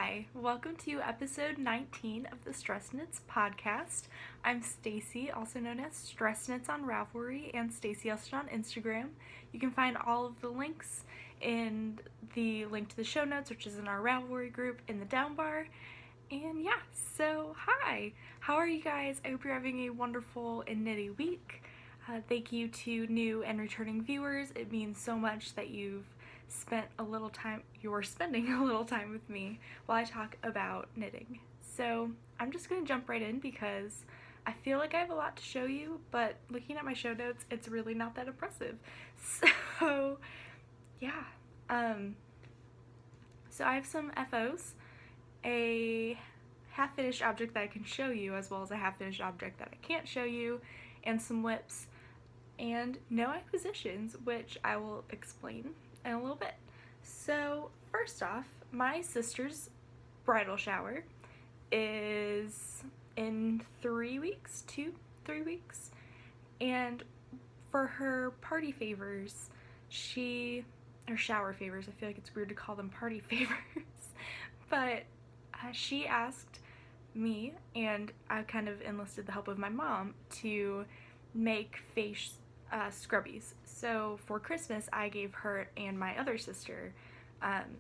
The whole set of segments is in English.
Hi, welcome to episode 19 of the Stress Knits podcast. I'm Stacy, also known as Stress Knits on Ravelry and Stacy Elston on Instagram. You can find all of the links in the link to the show notes, which is in our Ravelry group in the down bar. And yeah, so hi, how are you guys? I hope you're having a wonderful and knitty week. Thank you to new and returning viewers. It means so much that you're spending a little time with me while I talk about knitting. So I'm just gonna jump right in because I feel like I have a lot to show you, but looking at my show notes, it's really not that impressive. So yeah, so I have some FOs, a half-finished object that I can show you, as well as a half-finished object that I can't show you, and some whips, and no acquisitions, which I will explain in a little bit. So first off, my sister's bridal shower is in 3 weeks, 3 weeks, and for her party favors, or shower favors, I feel like it's weird to call them party favors, but she asked me, and I kind of enlisted the help of my mom, to make face scrubbies. So for Christmas, I gave her and my other sister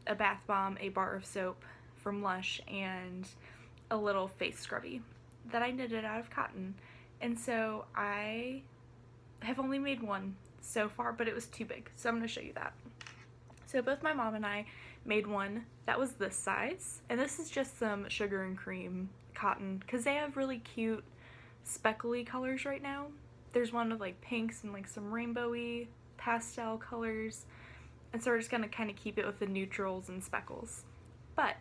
a bath bomb, a bar of soap from Lush, and a little face scrubby that I knitted out of cotton. And so I have only made one so far, but it was too big, so I'm going to show you that. So both my mom and I made one that was this size, and this is just some sugar and cream cotton because they have really cute speckly colors right now. There's one with like pinks and like some rainbowy pastel colors, and so we're just gonna kind of keep it with the neutrals and speckles. But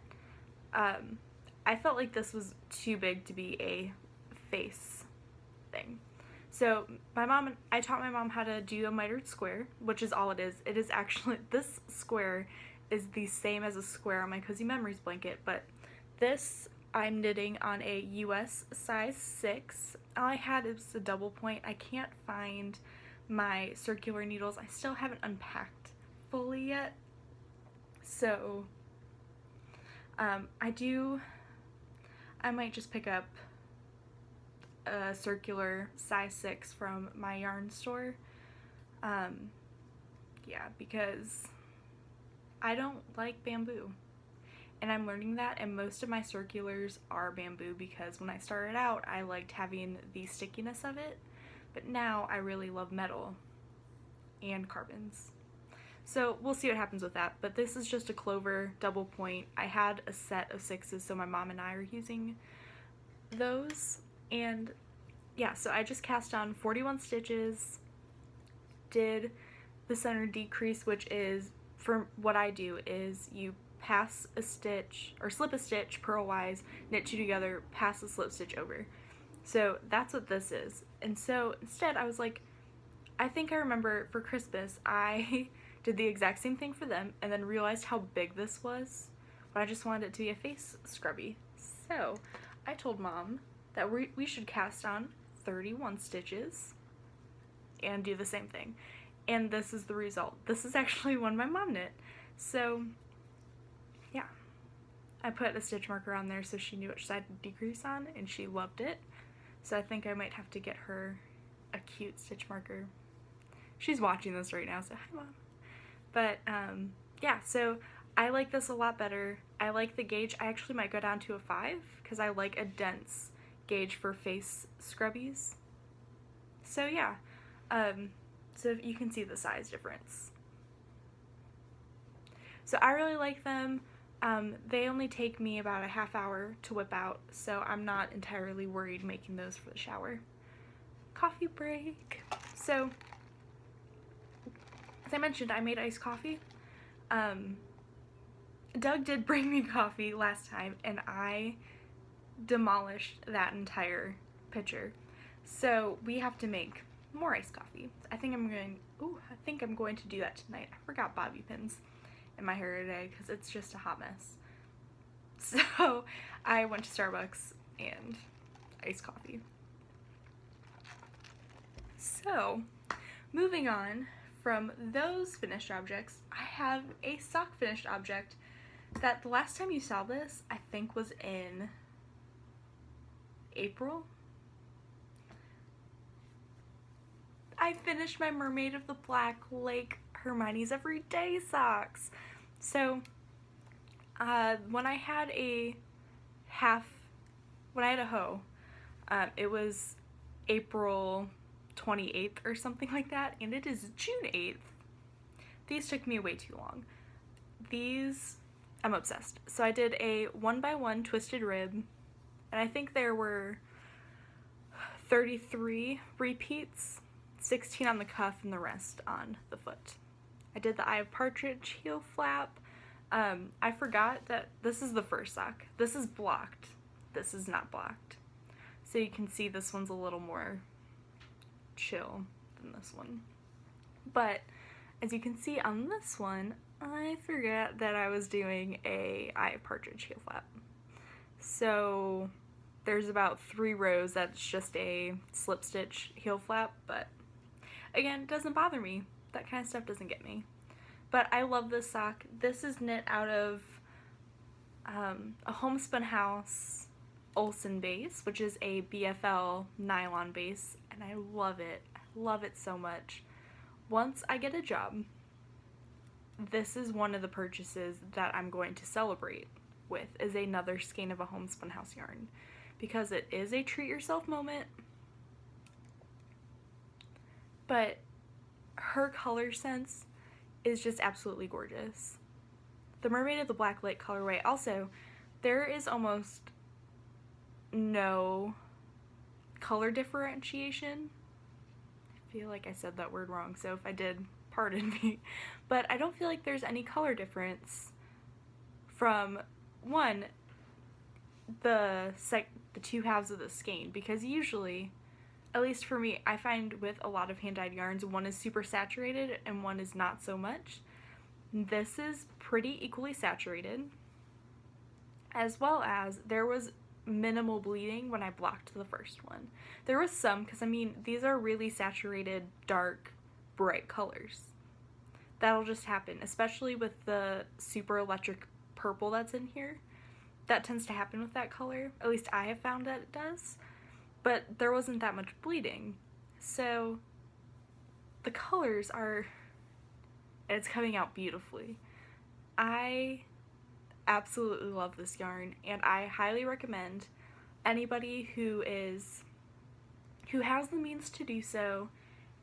I felt like this was too big to be a face thing. So I taught my mom how to do a mitered square, which is all it is. It is actually, this square is the same as a square on my Cozy Memories blanket, but this I'm knitting on a US size 6. All I had is a double point. I can't find my circular needles. I still haven't unpacked fully yet. So I might just pick up a circular size 6 from my yarn store. Yeah, because I don't like bamboo. And I'm learning that, and most of my circulars are bamboo because when I started out, I liked having the stickiness of it, but now I really love metal and carbons. So we'll see what happens with that, but this is just a clover double point. I had a set of 6s, so my mom and I are using those, and yeah, so I just cast on 41 stitches, did the center decrease, which is, for what I do, is you pass a stitch, or slip a stitch purlwise, knit 2 together, pass a slip stitch over. So that's what this is. And so instead I was like, I think I remember for Christmas I did the exact same thing for them and then realized how big this was, but I just wanted it to be a face scrubby. So I told Mom that we should cast on 31 stitches and do the same thing. And this is the result. This is actually one my mom knit. So yeah, I put a stitch marker on there so she knew which side to decrease on, and she loved it. So I think I might have to get her a cute stitch marker. She's watching this right now, so hi Mom. But yeah, so I like this a lot better. I like the gauge. I actually might go down to a 5 because I like a dense gauge for face scrubbies. So yeah, so you can see the size difference. So I really like them. They only take me about a half hour to whip out, so I'm not entirely worried making those for the shower. Coffee break. So, as I mentioned, I made iced coffee. Doug did bring me coffee last time, and I demolished that entire pitcher. So we have to make more iced coffee. I think I'm going to do that tonight. I forgot bobby pins in my hair today because it's just a hot mess. So I went to Starbucks and iced coffee. So moving on from those finished objects, I have a sock finished object that the last time you saw this, I think, was in April. I finished my Mermaid of the Black Lake Hermione's Everyday socks. So, when I had a hoe, it was April 28th or something like that, and it is June 8th. These took me way too long. These, I'm obsessed. So I did a 1x1 twisted rib, and I think there were 33 repeats, 16 on the cuff and the rest on the foot. I did the Eye of Partridge heel flap. I forgot that this is the first sock. This is blocked. This is not blocked. So you can see this one's a little more chill than this one. But as you can see on this one, I forgot that I was doing a Eye of Partridge heel flap. So there's about 3 rows that's just a slip stitch heel flap, but again, it doesn't bother me. That kind of stuff doesn't get me. But I love this sock. This is knit out of a Homespun House Olsen base, which is a BFL nylon base, and I love it. I love it so much. Once I get a job, this is one of the purchases that I'm going to celebrate with, is another skein of a Homespun House yarn, because it is a treat yourself moment. But her color sense is just absolutely gorgeous. The Mermaid of the Black Lake colorway, also, there is almost no color differentiation. I feel like I said that word wrong, so if I did, pardon me. But I don't feel like there's any color difference from, one, the 2 halves of the skein, because usually, at least for me, I find with a lot of hand-dyed yarns, one is super saturated and one is not so much. This is pretty equally saturated, as well as there was minimal bleeding when I blocked the first one. There was some, because I mean, these are really saturated, dark, bright colors. That'll just happen, especially with the super electric purple that's in here. That tends to happen with that color. At least I have found that it does. But there wasn't that much bleeding. So the colors are, it's coming out beautifully. I absolutely love this yarn, and I highly recommend anybody who has the means to do so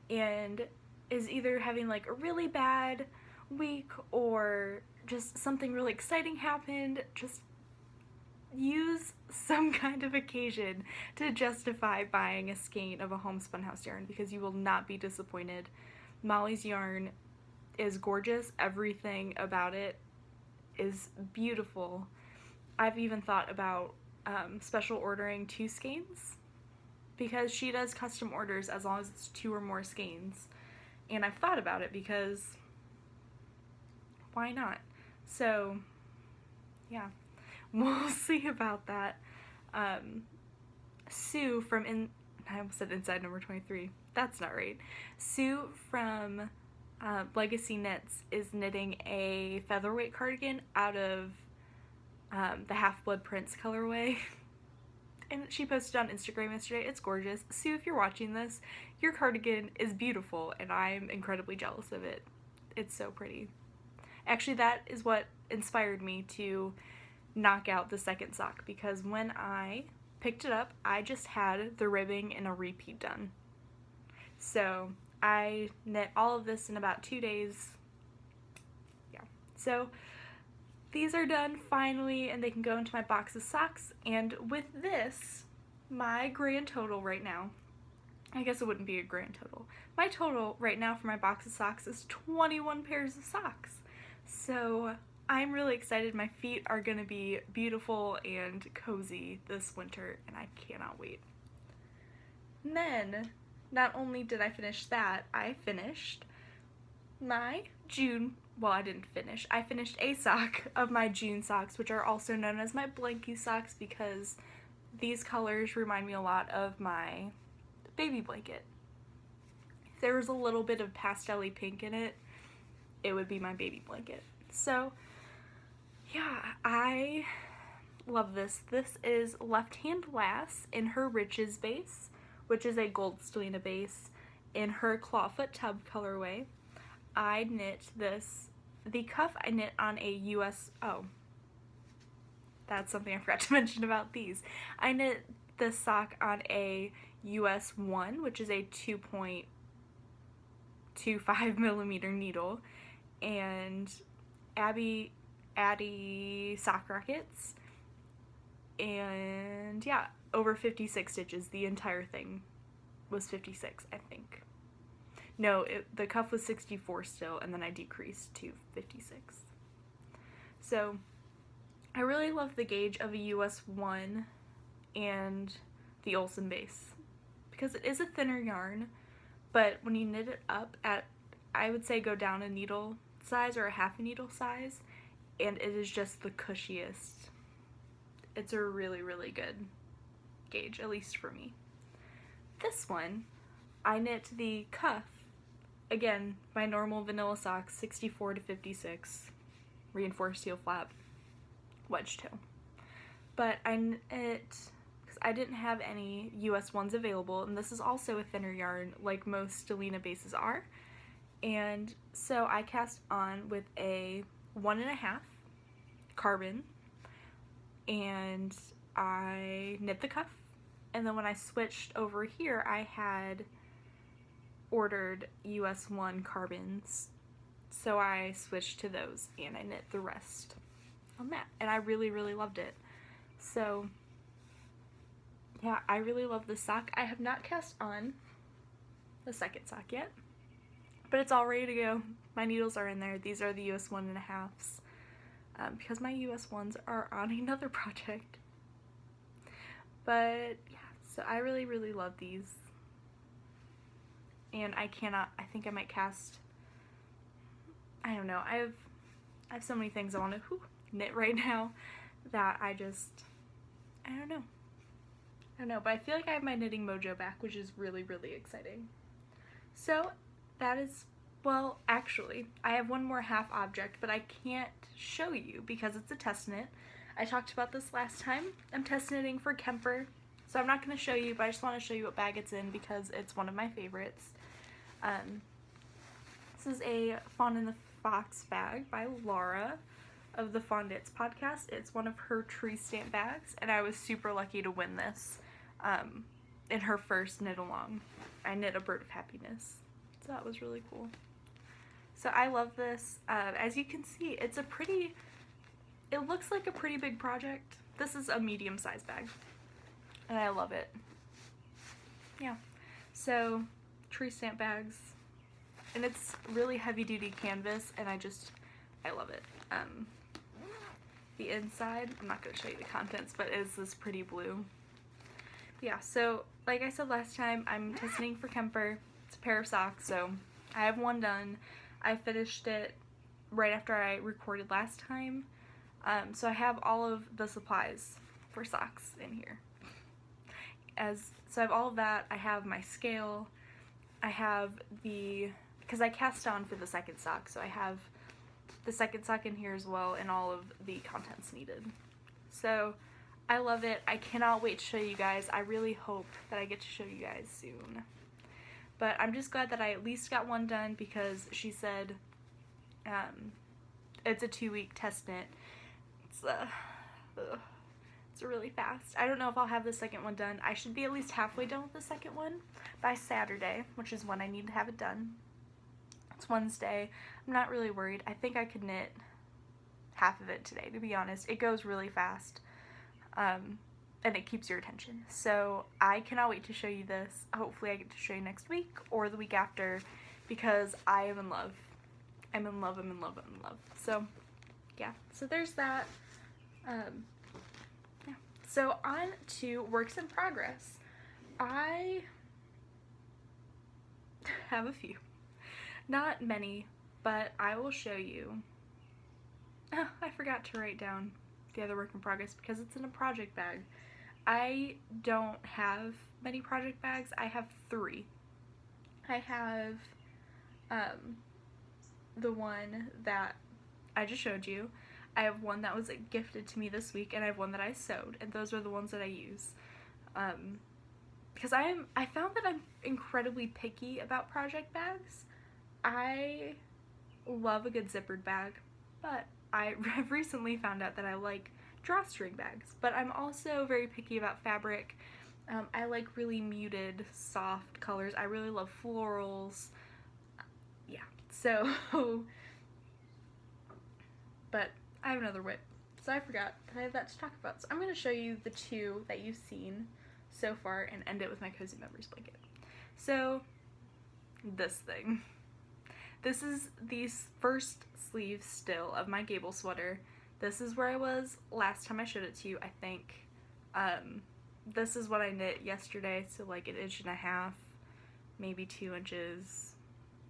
and is either having like a really bad week or just something really exciting happened, just use some kind of occasion to justify buying a skein of a Homespun House yarn, because you will not be disappointed. Molly's yarn is gorgeous. Everything about it is beautiful. I've even thought about special ordering 2 skeins, because she does custom orders as long as it's 2 or more skeins. And I've thought about it because why not? So yeah. We'll see about that. Sue from I almost said Inside Number 23. That's not right. Sue from Legacy Knits is knitting a featherweight cardigan out of the Half-Blood Prince colorway. And she posted on Instagram yesterday. It's gorgeous. Sue, if you're watching this, your cardigan is beautiful, and I'm incredibly jealous of it. It's so pretty. Actually, that is what inspired me to knock out the second sock, because when I picked it up, I just had the ribbing and a repeat done. So I knit all of this in about 2 days. Yeah. So these are done finally, and they can go into my box of socks. And with this, my grand total right now, I guess it wouldn't be a grand total. My total right now for my box of socks is 21 pairs of socks. So I'm really excited. My feet are gonna be beautiful and cozy this winter, and I cannot wait. And then, not only did I finish that, I finished my June, well, I didn't finish. I finished a sock of my June socks, which are also known as my blankie socks, because these colors remind me a lot of my baby blanket. If there was a little bit of pastel-y pink in it, it would be my baby blanket. So yeah, I love this. This is Left Hand Lass in her Riches base, which is a gold stellina base, in her Clawfoot Tub colorway. I knit this, the cuff I knit on a US, oh, that's something I forgot to mention about these. I knit this sock on a US 1, which is a 2.25 millimeter needle, and Addy Sock Rockets, and yeah, over 56 stitches. The entire thing was 56, I think. No, the cuff was 64 still, and then I decreased to 56. So I really love the gauge of a US 1 and the Olsen base, because it is a thinner yarn, but when you knit it up at, I would say go down a needle size or a half a needle size, and it is just the cushiest. It's a really, really good gauge, at least for me. This one, I knit the cuff, again, my normal vanilla socks, 64 to 56, reinforced heel flap, wedge toe. But I knit, because I didn't have any US 1s available, and this is also a thinner yarn like most stellina bases are, and so I cast on with a 1.5 carbon, and I knit the cuff, and then when I switched over here I had ordered US 1 carbons, so I switched to those and I knit the rest on that, and I really, really loved it. So yeah, I really love this sock. I have not cast on the second sock yet, but it's all ready to go. My needles are in there. These are the US 1.5s, because my US 1s are on another project. But yeah, so I really, really love these. And I think I might cast, I don't know, I have so many things I want to knit right now that I don't know, but I feel like I have my knitting mojo back, which is really, really exciting. So that is, well, actually, I have one more half object, but I can't show you because it's a test knit. I talked about this last time. I'm test knitting for Kemper, so I'm not going to show you, but I just want to show you what bag it's in because it's one of my favorites. This is a Fawn in the Fox bag by Laura of the Fawn Knits podcast. It's one of her tree stamp bags, and I was super lucky to win this in her first knit along. I knit a Bird of Happiness, so that was really cool. So I love this. As you can see, it looks like a pretty big project. This is a medium-sized bag, and I love it. Yeah, so tree stamp bags, and it's really heavy-duty canvas, and I love it. The inside, I'm not going to show you the contents, but is this pretty blue. Yeah, so like I said last time, I'm testing for Kemper. It's a pair of socks, so I have one done. I finished it right after I recorded last time, so I have all of the supplies for socks in here. So I have all of that. I have my scale. I have because I cast on for the second sock, so I have the second sock in here as well, and all of the contents needed. So I love it. I cannot wait to show you guys. I really hope that I get to show you guys soon. But I'm just glad that I at least got one done, because she said it's a 2-week test knit. It's really fast. I don't know if I'll have the second one done. I should be at least halfway done with the second one by Saturday, which is when I need to have it done. It's Wednesday. I'm not really worried. I think I could knit half of it today, to be honest. It goes really fast, and it keeps your attention. So I cannot wait to show you this. Hopefully I get to show you next week or the week after, because I am in love. I'm in love, I'm in love, I'm in love. So yeah, so there's that. Yeah. So on to works in progress. I have a few. Not many, but I will show you. Oh, I forgot to write down the other work in progress because it's in a project bag. I don't have many project bags. I have 3. I have the one that I just showed you. I have one that was gifted to me this week, and I have one that I sewed, and those are the ones that I use. Because I found that I'm incredibly picky about project bags. I love a good zippered bag, but I have recently found out that I like drawstring bags, but I'm also very picky about fabric. I like really muted, soft colors. I really love florals. Yeah, so, but I have another whip, so I forgot that I have that to talk about. So I'm going to show you the two that you've seen so far and end it with my Cozy Memories blanket. So, this thing. This is the first sleeve still of my Gable sweater. This is where I was last time I showed it to you, I think. This is what I knit yesterday, so like 1.5 inches, maybe 2 inches.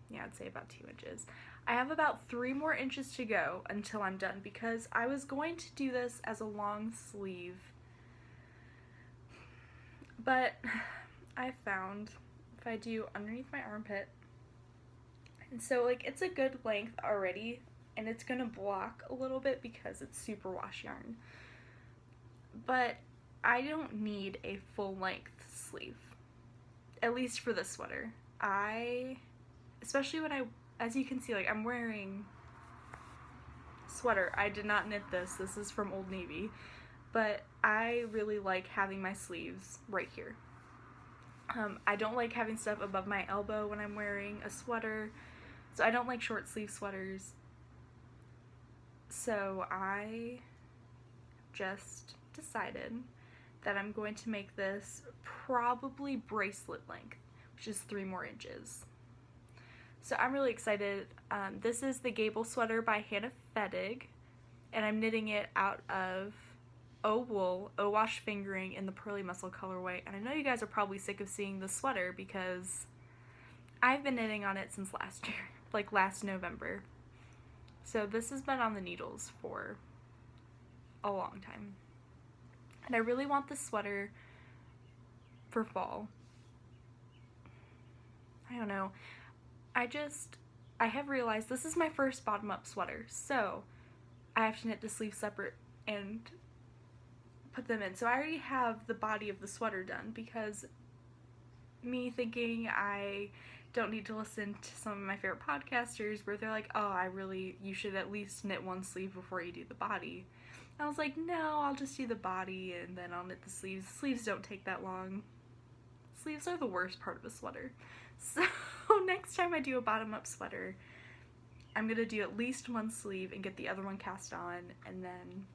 Yeah, I'd say about 2 inches. I have about 3 more inches to go until I'm done because I was going to do this as a long sleeve, but I found if I do underneath my armpit, and so like it's a good length already, and it's gonna block a little bit because it's super wash yarn, but I don't need a full length sleeve, at least for this sweater. Especially when as you can see, like I'm wearing sweater. I did not knit this. This is from Old Navy, but I really like having my sleeves right here. I don't like having stuff above my elbow when I'm wearing a sweater, so I don't like short sleeve sweaters. So I just decided that I'm going to make this probably bracelet length, which is 3 more inches. So I'm really excited. This is the Gable sweater by Hannah Fettig, and I'm knitting it out of O-Wool, O-Wash fingering in the Pearly Muscle colorway. And I know you guys are probably sick of seeing this sweater because I've been knitting on it since last year, like last November. So this has been on the needles for a long time. And I really want this sweater for fall. I don't know. I have realized this is my first bottom-up sweater, so I have to knit the sleeves separate and put them in. So I already have the body of the sweater done because me thinking I don't need to listen to some of my favorite podcasters where they're like, oh, you should at least knit one sleeve before you do the body. I was like, no, I'll just do the body and then I'll knit the sleeves. Sleeves don't take that long. Sleeves are the worst part of a sweater. So next time I do a bottom-up sweater, I'm going to do at least one sleeve and get the other one cast on and then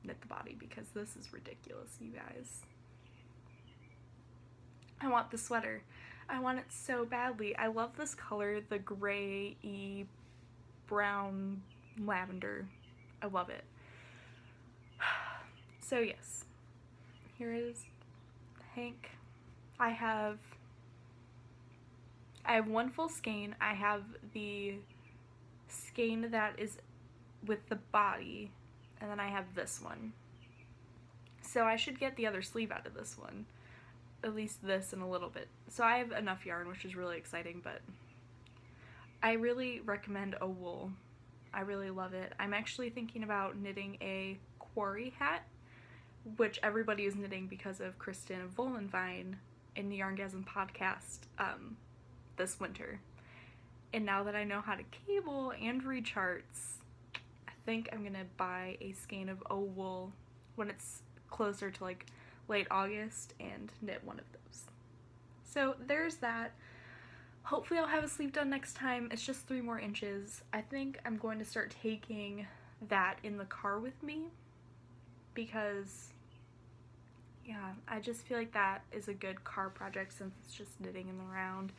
knit the body because this is ridiculous, you guys. I want the sweater. I want it so badly. I love this color, the gray-y brown lavender. I love it. So yes, here is Hank. I have one full skein. I have the skein that is with the body, and then I have this one. So I should get the other sleeve out of this one. At least this and a little bit. So I have enough yarn, which is really exciting, but I really recommend O-Wool. I really love it. I'm actually thinking about knitting a quarry hat, which everybody is knitting because of Kristen of Volenvine in the Yarngasm podcast this winter. And now that I know how to cable and read charts, I think I'm gonna buy a skein of O-Wool when it's closer to like late August and knit one of those. So there's that. Hopefully I'll have a sleeve done next time. It's just 3 more inches. I think I'm going to start taking that in the car with me because, yeah, I just feel like that is a good car project since it's just knitting in the round.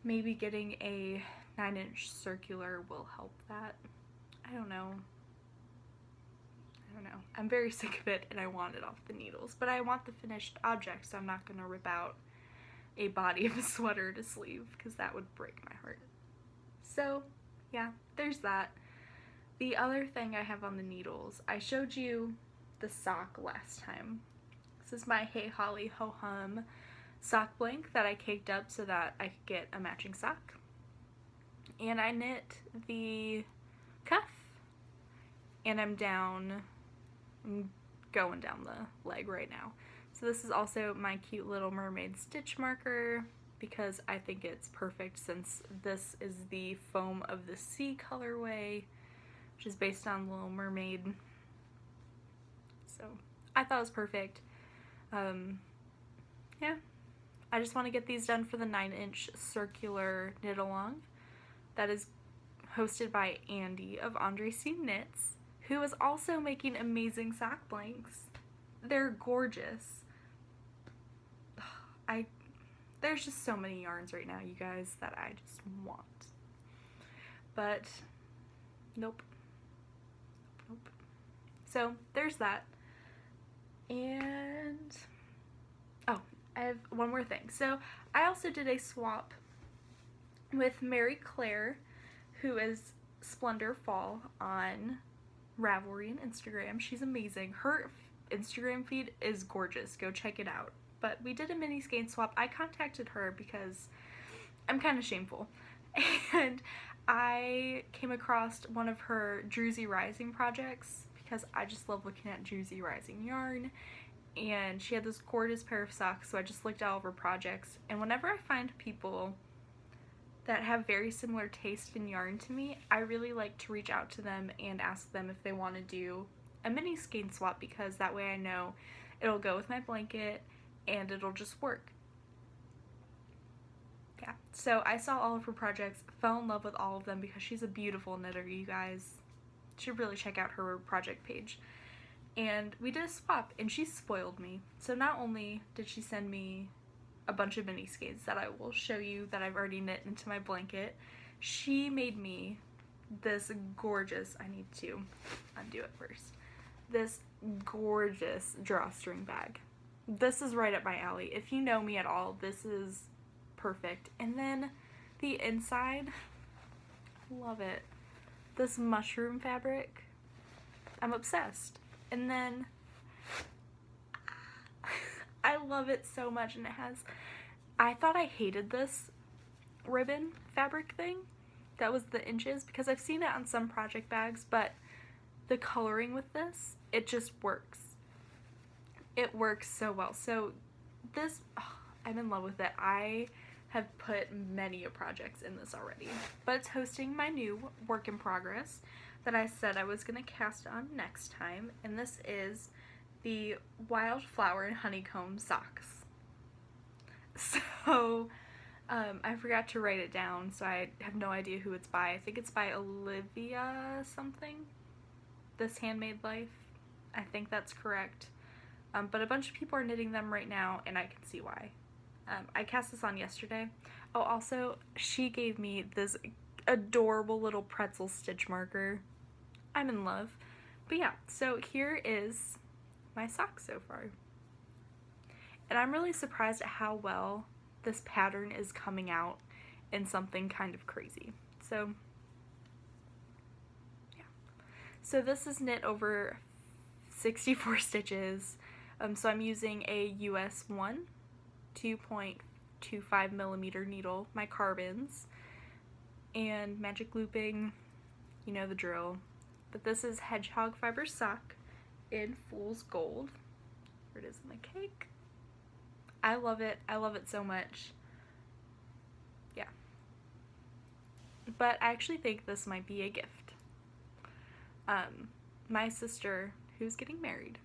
Maybe getting a 9-inch circular will help that. I don't know. I'm very sick of it and I want it off the needles, but I want the finished object, so I'm not going to rip out a body of a sweater to sleeve because that would break my heart. So yeah, there's that. The other thing I have on the needles, I showed you the sock last time. This is my Hey Holly Ho Hum sock blank that I caked up so that I could get a matching sock. And I knit the cuff and I'm going down the leg right now. So this is also my cute little mermaid stitch marker because I think it's perfect since this is the Foam of the Sea colorway, which is based on Little Mermaid. So I thought it was perfect. Yeah, I just want to get these done for the 9-inch circular knit along that is hosted by Andy of Andre C. Knits, who is also making amazing sock blanks. They're gorgeous. There's just so many yarns right now, you guys, that I just want. But nope. So there's that. And oh, I have one more thing. So I also did a swap with Mary Claire, who is Splendor Fall on Ravelry and Instagram. She's amazing. Her Instagram feed is gorgeous. Go check it out. But we did a mini skein swap. I contacted her because I'm kind of shameful. And I came across one of her Druzy Rising projects because I just love looking at Druzy Rising yarn. And she had this gorgeous pair of socks, so I just looked at all of her projects. And whenever I find people that have very similar taste in yarn to me, I really like to reach out to them and ask them if they want to do a mini skein swap, because that way I know it'll go with my blanket and it'll just work. Yeah, so I saw all of her projects, fell in love with all of them because she's a beautiful knitter, you guys. You should really check out her project page. And we did a swap, and she spoiled me. So not only did she send me a bunch of mini skeins that I will show you that I've already knit into my blanket, she made me this gorgeous, I need to undo it first, this gorgeous drawstring bag. This is right up my alley. If you know me at all, this is perfect. And then the inside, love it. This mushroom fabric, I'm obsessed. And then I love it so much, and it has, I thought I hated this ribbon fabric thing that was the inches, because I've seen it on some project bags, but the coloring with this, it just works. It works so well. So this, I'm in love with it. I have put many projects in this already, but it's hosting my new work in progress that I said I was going to cast on next time, and this is the Wildflower and Honeycomb socks. So I forgot to write it down, so I have no idea who it's by. I think it's by Olivia something. This Handmade Life. I think that's correct. But a bunch of people are knitting them right now, and I can see why. I cast this on yesterday. Oh, also, she gave me this adorable little pretzel stitch marker. I'm in love. But yeah, so here is my sock so far. And I'm really surprised at how well this pattern is coming out in something kind of crazy. So, yeah. So this is knit over 64 stitches. So I'm using a US 1 2.25 millimeter needle, my carbons, and magic looping, you know the drill. But this is Hedgehog Fiber Sock in Fool's Gold. Here it is in the cake. I love it. I love it so much. Yeah. But I actually think this might be a gift. My sister, who's getting married,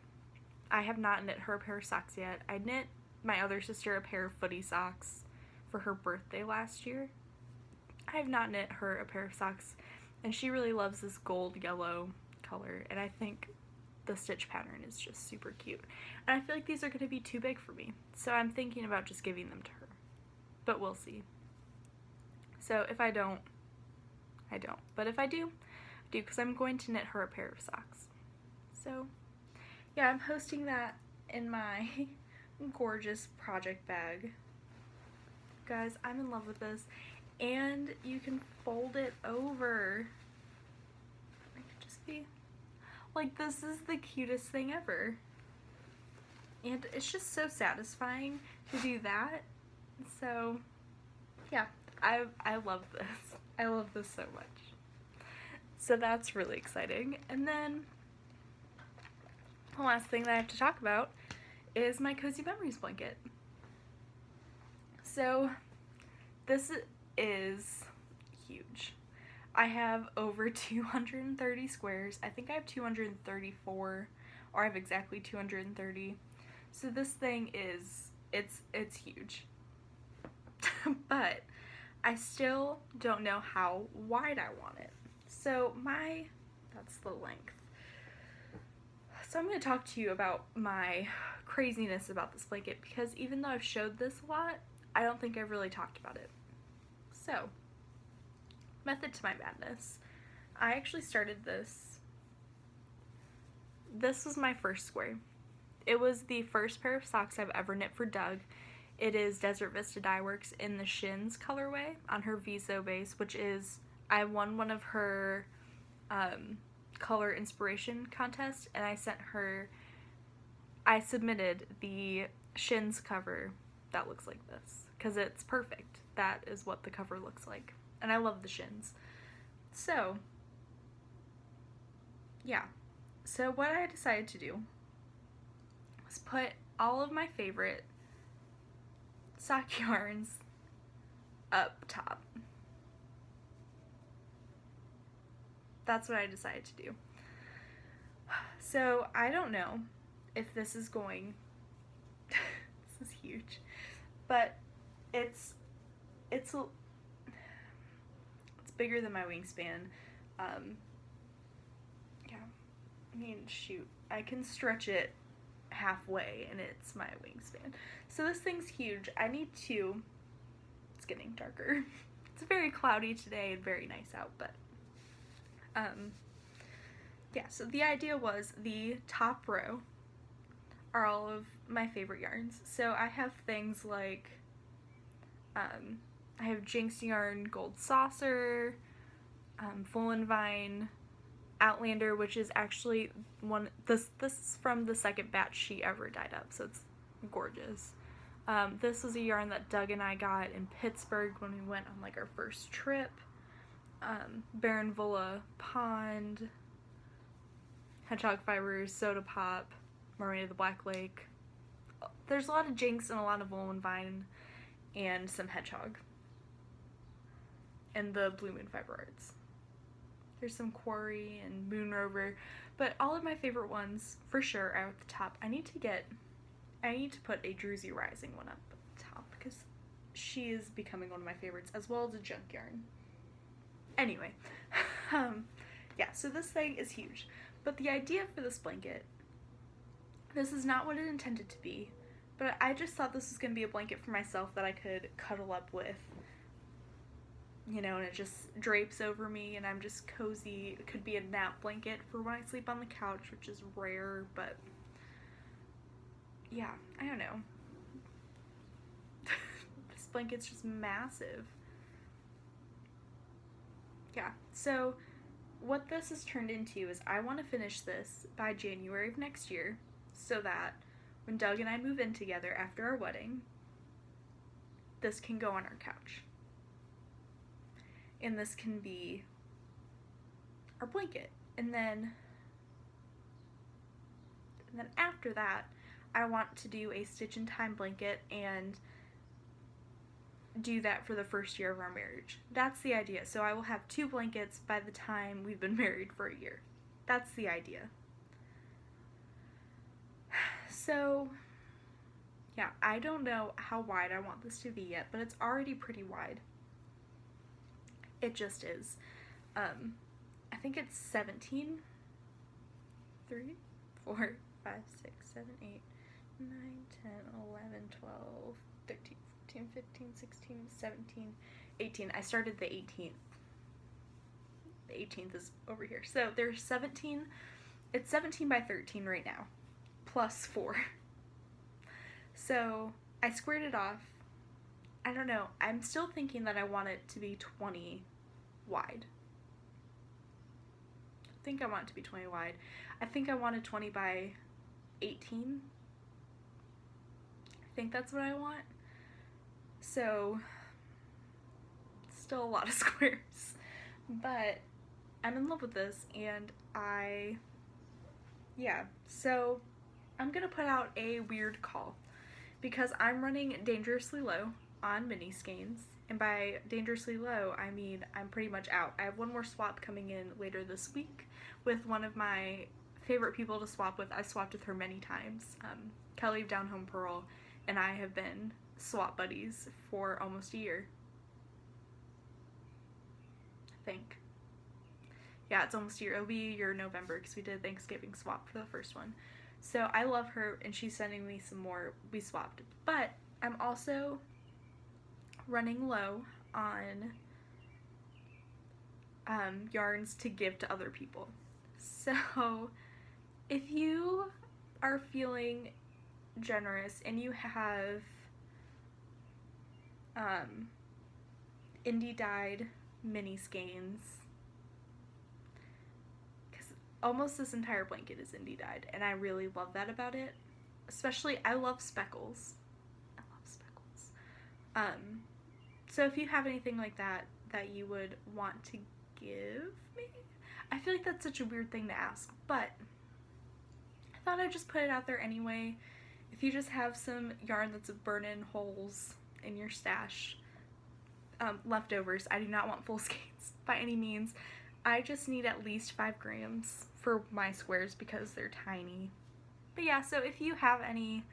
I have not knit her a pair of socks yet. I knit my other sister a pair of footy socks for her birthday last year. I have not knit her a pair of socks, and she really loves this gold yellow color, and I think the stitch pattern is just super cute. And I feel like these are going to be too big for me, so I'm thinking about just giving them to her. But we'll see. So if I don't, I don't. But if I do, I do, because I'm going to knit her a pair of socks. So yeah, I'm hosting that in my gorgeous project bag. Guys, I'm in love with this. And you can fold it over. It could just be like, this is the cutest thing ever. And it's just so satisfying to do that. So yeah, I love this. I love this so much. So that's really exciting. And then the last thing that I have to talk about is my Cozy Memories blanket. So this is huge. I have over 230 squares. I think I have 234, or I have exactly 230. So this thing is, it's huge. But I still don't know how wide I want it. So that's the length. So I'm going to talk to you about my craziness about this blanket, because even though I've showed this a lot, I don't think I've really talked about it. So, method to my madness. I actually started this. This was my first square. It was the first pair of socks I've ever knit for Doug. It is Desert Vista Dye Works in the Shins colorway on her Viso base, which is, I won one of her color inspiration contest, and I submitted the Shins cover that looks like this, because it's perfect. That is what the cover looks like, and I love the Shins. So yeah, so what I decided to do was put all of my favorite sock yarns up top. That's what I decided to do. So I don't know if this is going this is huge, but it's bigger than my wingspan. Yeah, I mean, shoot, I can stretch it halfway and it's my wingspan. So this thing's huge. It's getting darker. It's very cloudy today and very nice out, but yeah, so the idea was the top row are all of my favorite yarns. So I have things like I have Jinx Yarn Gold Saucer, Full Vine, Outlander, which is actually this is from the second batch she ever dyed up, so it's gorgeous. This was a yarn that Doug and I got in Pittsburgh when we went on like our first trip. Baronvola Pond, Hedgehog Fibers, Soda Pop, Marina the Black Lake. There's a lot of Jinx and a lot of Woolen Vine and some Hedgehog. And the Blue Moon Fiber Arts. There's some Quarry and Moon Rover, but all of my favorite ones for sure are at the top. I need to put a Druzy Rising one up at the top because she is becoming one of my favorites, as well as a Junk Yarn. Anyway, yeah, so this thing is huge. But the idea for this blanket, this is not what it intended to be, but I just thought this was going to be a blanket for myself that I could cuddle up with, you know, and it just drapes over me and I'm just cozy. It could be a nap blanket for when I sleep on the couch, which is rare, but yeah, I don't know. This blanket's just massive. Yeah, so what this has turned into is I want to finish this by January of next year, so that when Doug and I move in together after our wedding, this can go on our couch. And this can be our blanket. And then after that, I want to do a Stitch in Time blanket and do that for the first year of our marriage. That's the idea. So I will have 2 blankets by the time we've been married for a year. That's the idea. So yeah, I don't know how wide I want this to be yet, but it's already pretty wide. It just is. I think it's 17, 3, 4, 5, 6, 7, 8, 9, 10, 11, 12, 13, 14, 15, 16, 17, 18. I started the 18th. The 18th is over here. So there's 17. It's 17 by 13 right now, plus 4. So I squared it off. I don't know. I'm still thinking that I want it to be 20 wide. I think I want it to be 20 wide. I think I wanted 20 by 18. I think that's what I want. So, still a lot of squares. But I'm in love with this, and yeah, so I'm gonna put out a weird call because I'm running dangerously low on mini skeins, and by dangerously low I mean I'm pretty much out. I have one more swap coming in later this week with one of my favorite people to swap with. I've swapped with her many times. Kelly of Down Home Pearl and I have been swap buddies for almost a year, I think. Yeah, it's almost a year. It'll be a year in November because we did Thanksgiving swap for the first one. So I love her, and she's sending me some more. We swapped. But I'm also running low on yarns to give to other people. So if you are feeling generous and you have indie dyed mini skeins, because almost this entire blanket is indie dyed, and I really love that about it. Especially, I love speckles. I love speckles. So if you have anything like that that you would want to give me, I feel like that's such a weird thing to ask, but I thought I'd just put it out there anyway. If you just have some yarn that's burning holes in your stash, leftovers, I do not want full skeins by any means. I just need at least 5 grams for my squares because they're tiny. But yeah, so if you have any,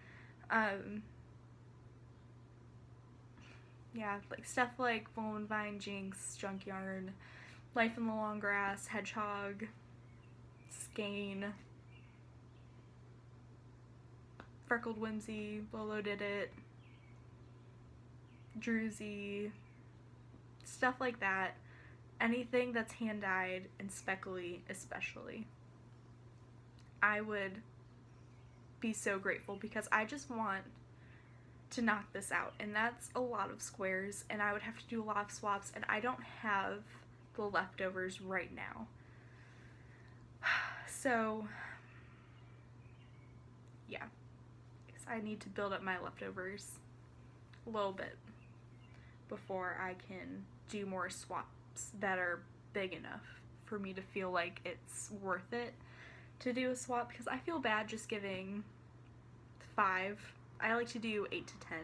yeah, like stuff like Bone Vine, Jinx, Junk Yarn, Life in the Long Grass, Hedgehog, Skein, Freckled Whimsy, Lolo Did It, Druzy, stuff like that. Anything that's hand-dyed and speckly especially, I would be so grateful because I just want to knock this out, and that's a lot of squares, and I would have to do a lot of swaps, and I don't have the leftovers right now. So yeah, because I need to build up my leftovers a little bit before I can do more swaps that are big enough for me to feel like it's worth it to do a swap, because I feel bad just giving 5. I like to do 8 to 10,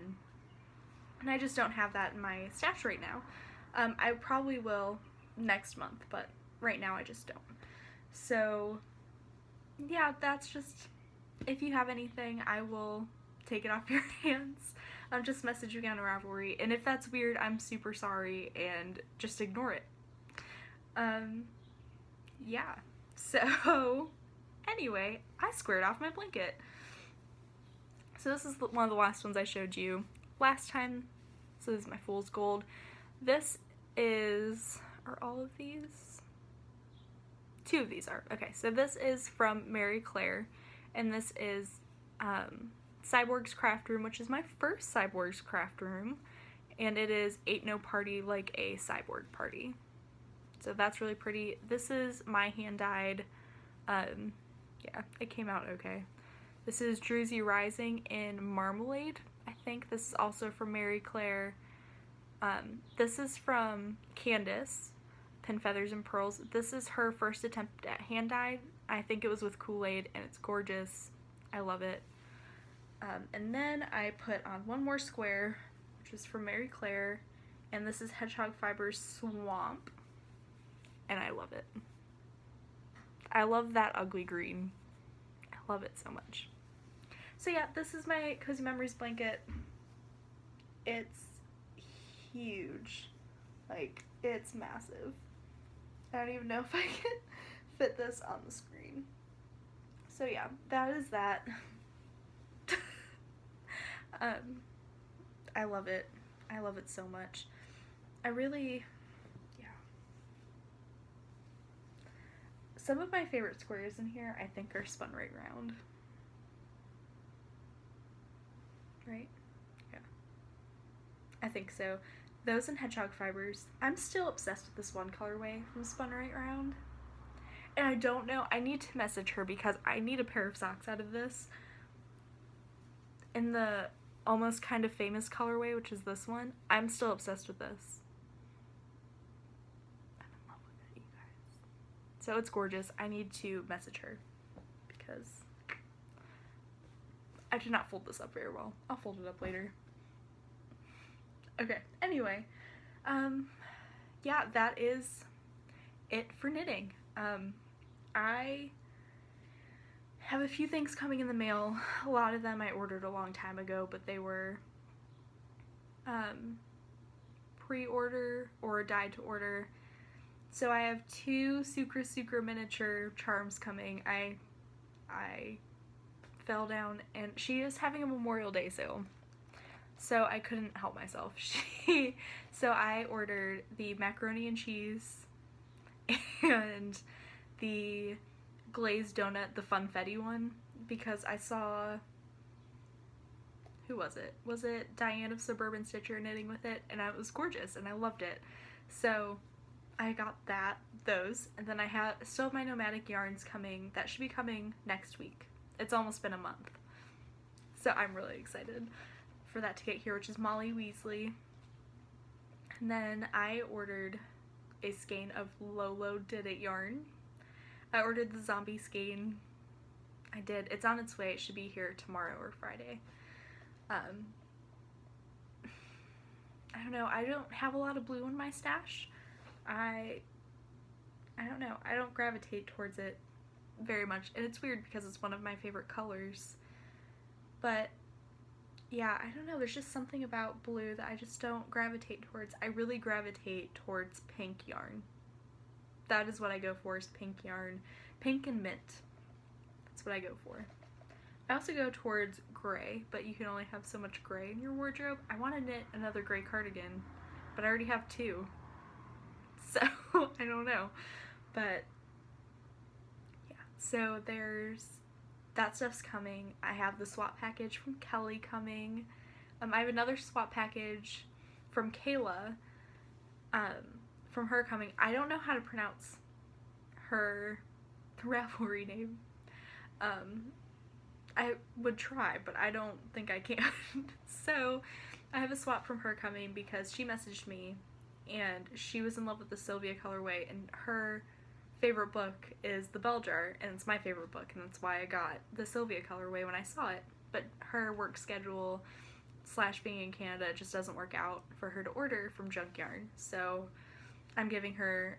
and I just don't have that in my stash right now. I probably will next month, but right now I just don't. So yeah, that's just, if you have anything, I will take it off your hands. Just message me on Ravelry, and if that's weird, I'm super sorry, and just ignore it. Yeah, so anyway, I squared off my blanket. So this is one of the last ones I showed you last time. So this is my Fool's Gold. This is, are all of these? 2 of these are. Okay, so this is from Mary Claire, and this is Cyborg's Craft Room, which is my first Cyborg's Craft Room, and it is Ain't No Party Like a Cyborg Party. So that's really pretty. This is my hand-dyed, yeah, it came out okay. This is Druzy Rising in Marmalade. I think this is also from Mary Claire. This is from Candace, Pin Feathers and Pearls. This is her first attempt at hand-dyed. I think it was with Kool-Aid, and it's gorgeous. I love it. And then I put on one more square, which is from Mary Claire, and this is Hedgehog Fibers Swamp, and I love it. I love that ugly green. I love it so much. So yeah, this is my Cozy Memories blanket. It's huge. Like, it's massive. I don't even know if I can fit this on the screen. So yeah, that is that. I love it. I love it so much. I really, yeah. Some of my favorite squares in here, I think, are spun right round. Right? Yeah. I think so. Those and Hedgehog Fibers. I'm still obsessed with this one colorway from Spun Right Round. And I don't know, I need to message her because I need a pair of socks out of this. In the Almost Kind of Famous colorway, which is this one, I'm still obsessed with this. I'm in love with it, you guys. So it's gorgeous. I need to message her because I did not fold this up very well. I'll fold it up later. Okay, anyway, yeah, that is it for knitting. I have a few things coming in the mail. A lot of them I ordered a long time ago, but they were pre-order or dyed to order. So I have 2 Sucra miniature charms coming. I fell down, and she is having a Memorial Day sale, so I couldn't help myself. So I ordered the macaroni and cheese and the glazed donut, the funfetti one, because I saw, who was it? Was it Diane of Suburban Stitcher knitting with it? And it was gorgeous, and I loved it. So I got those, and then I still have my Nomadic yarns coming. That should be coming next week. It's almost been a month. So I'm really excited for that to get here, which is Molly Weasley. And then I ordered a skein of Lolo Did It yarn. I ordered the zombie skein. I did. It's on its way. It should be here tomorrow or Friday. I don't know. I don't have a lot of blue in my stash. I don't know. I don't gravitate towards it very much. And it's weird because it's one of my favorite colors. But yeah, I don't know. There's just something about blue that I just don't gravitate towards. I really gravitate towards pink yarn. That is what I go for, is pink yarn. Pink and mint. That's what I go for. I also go towards gray, but you can only have so much gray in your wardrobe. I want to knit another gray cardigan, but I already have 2. So, I don't know. But, yeah. So, that stuff's coming. I have the swap package from Kelly coming. I have another swap package from Kayla, from her coming. I don't know how to pronounce her Ravelry name. I would try, but I don't think I can. So I have a swap from her coming because she messaged me and she was in love with the Sylvia colorway, and her favorite book is The Bell Jar, and it's my favorite book, and that's why I got the Sylvia colorway when I saw it. But her work schedule / being in Canada just doesn't work out for her to order from Junk Yarn. So I'm giving her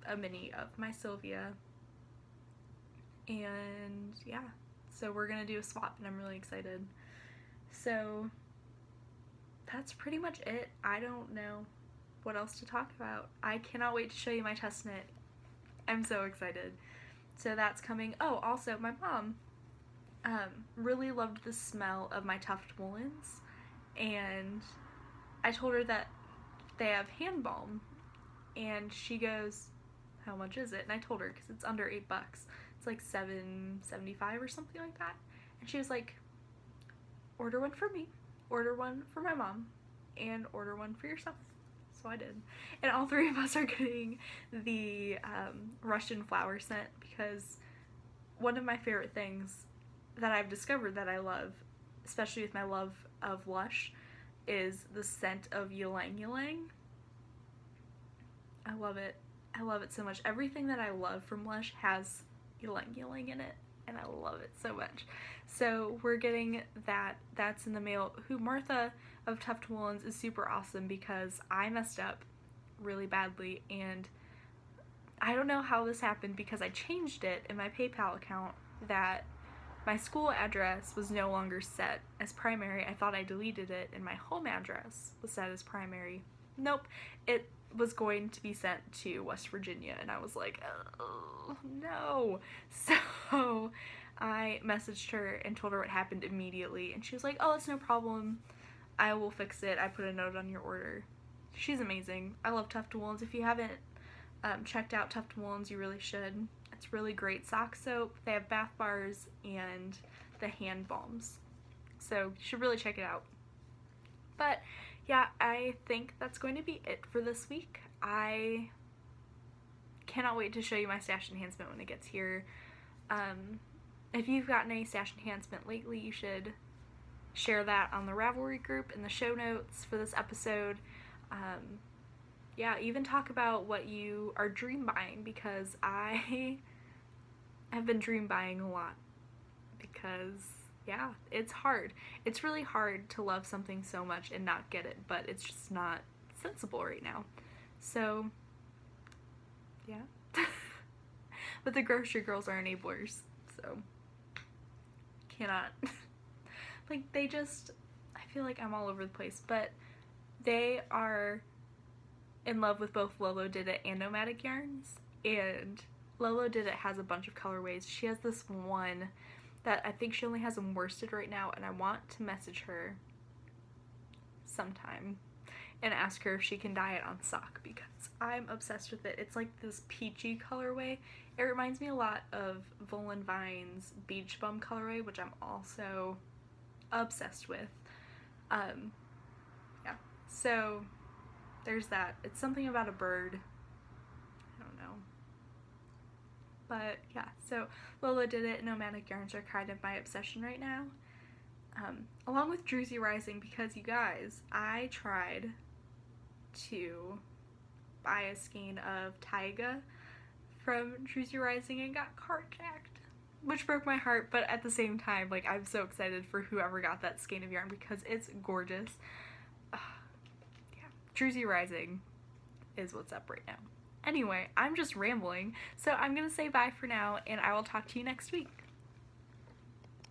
a mini of my Sylvia. And yeah, so we're gonna do a swap, and I'm really excited. So that's pretty much it. I don't know what else to talk about. I cannot wait to show you my test knit. I'm so excited. So that's coming. Oh, also my mom really loved the smell of my Tuft Woolens, and I told her that they have hand balm, and she goes, how much is it? And I told her, because it's under $8. It's like $7.75 or something like that. And she was like, order one for me, order one for my mom, and order one for yourself. So I did. And all 3 of us are getting the Russian flower scent, because one of my favorite things that I've discovered that I love, especially with my love of Lush, is the scent of ylang ylang. I love it. I love it so much. Everything that I love from Lush has ylang ylang in it, and I love it so much. So we're getting that. That's in the mail. Martha of Tuft Woolens is super awesome, because I messed up really badly, and I don't know how this happened, because I changed it in my PayPal account that my school address was no longer set as primary. I thought I deleted it, and my home address was set as primary. Nope, it was going to be sent to West Virginia, and I was like, oh no. So I messaged her and told her what happened immediately, and she was like, oh, it's no problem, I will fix it. I put a note on your order. She's amazing. I love Tuft Woolens. If you haven't checked out Tuft Woolens, you really should. It's really great sock soap. They have bath bars and the hand balms, so you should really check it out. But yeah, I think that's going to be it for this week. I cannot wait to show you my stash enhancement when it gets here. If you've gotten any stash enhancement lately, you should share that on the Ravelry group in the show notes for this episode. yeah, even talk about what you are dream buying, because I have been dream buying a lot because yeah, it's hard. It's really hard to love something so much and not get it, but it's just not sensible right now. So, yeah. But the grocery girls are enablers, so cannot. Like, they just, I feel like I'm all over the place, but they are in love with both Lolo Did It and Nomadic Yarns, and Lolo Did It has a bunch of colorways. She has this one that I think she only has in worsted right now, and I want to message her sometime and ask her if she can dye it on sock because I'm obsessed with it. It's like this peachy colorway. It reminds me a lot of Volan Vine's Beach Bum colorway, which I'm also obsessed with. Yeah, so there's that. It's something about a bird. I don't know. But yeah, so Lola Did It and Nomadic Yarns are kind of my obsession right now. Along with Druzy Rising, because you guys, I tried to buy a skein of Taiga from Druzy Rising and got carjacked, which broke my heart, but at the same time, like, I'm so excited for whoever got that skein of yarn because it's gorgeous. Yeah, Druzy Rising is what's up right now. Anyway, I'm just rambling, so I'm gonna say bye for now, and I will talk to you next week.